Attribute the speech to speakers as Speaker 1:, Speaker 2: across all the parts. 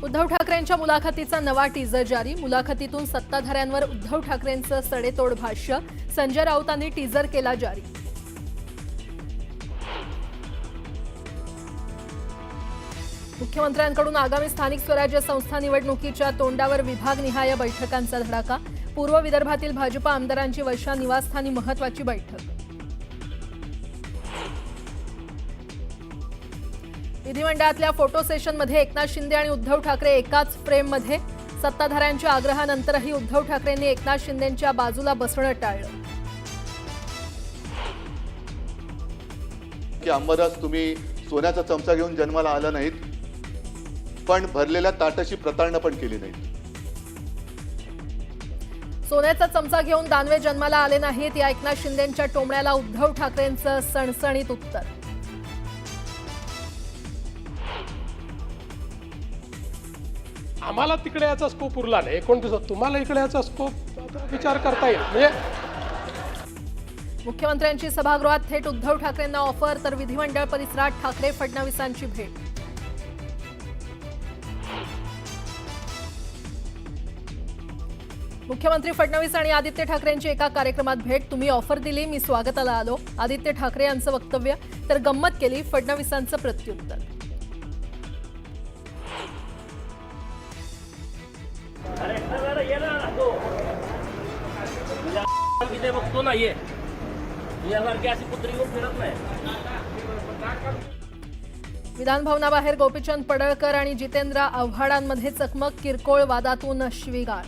Speaker 1: उद्धव ठाकरेंच्या मुलाखतीचा नवा टीजर जारी। मुलाखतीतून सत्ताधाऱ्यांवर उद्धव ठाकरेंचं सडेतोड भाष्य। संजय राऊतांनी टीजर केला जारी। मुख्यमंत्र्यांकडून आगामी स्थानिक स्वराज्य संस्था निवडणुकीच्या तोंडावर विभागनिहाय बैठकांचा धडाका। पूर्व विदर्भातील भाजपा आमदारांची वर्षा निवासस्थानी महत्त्वाची बैठक। विधिमंडळातल्या फोटो सेशनमध्ये एकनाथ शिंदे आणि उद्धव ठाकरे एकाच फ्रेममध्ये। सत्ताधाऱ्यांच्या आग्रहानंतरही उद्धव ठाकरेंनी एकनाथ शिंदेंच्या बाजूला बसणं टाळलं।
Speaker 2: की अंबादास, तुम्ही सोन्याचा चमचा घेऊन जन्माला आला नाहीत, पण भरलेल्या ताटाची प्रतारणा पण केली नाही।
Speaker 1: सोन्याचा चमचा घेऊन दानवे जन्माला आले नाहीत, या एकनाथ शिंदेंच्या टोमण्याला उद्धव ठाकरेंचं सणसणीत उत्तर।
Speaker 3: आम्हाला तिकडे याचा स्कोप उरला नाही 29, तुम्हाला इकडे याचा स्कोप विचार करता येईल। म्हणजे
Speaker 1: मुख्यमंत्र्यांची सभागृहात थेट उद्धव ठाकरेंना ऑफर, तर विधिमंडळ परिसरात ठाकरे फडणवीसांची भेट। मुख्यमंत्री फडणवीस आणि आदित्य ठाकरेंची एका कार्यक्रमात भेट। तुम्ही ऑफर दिली, मी स्वागताला आलो, आदित्य ठाकरे यांचं वक्तव्य। तर गंमत केली फडणवीसांचं प्रत्युत्तर।
Speaker 4: बघतो नाहीये अशी पुत्री घेऊन फिरत नाही।
Speaker 1: विधान भवनाबाहेर गोपीचंद पडळकर आणि जितेंद्र आव्हाडांमध्ये चकमक। किरकोळ वादातून शिवीगाळ।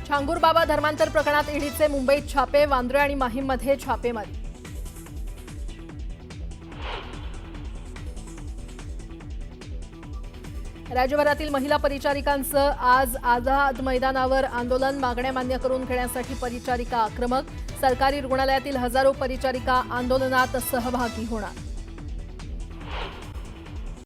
Speaker 1: छांगूरबाबा धर्मांतर प्रकरणात ईडीचे मुंबईत छापे। वांद्रे आणि माहीममध्ये छापेमारी। राज्यभरातील महिला परिचारिकांचं आज आझाद मैदानावर आंदोलन। मागण्या मान्य करून घेण्यासाठी परिचारिका आक्रमक। सरकारी रुग्णालयातील हजारो परिचारिका आंदोलनात सहभागी होणार।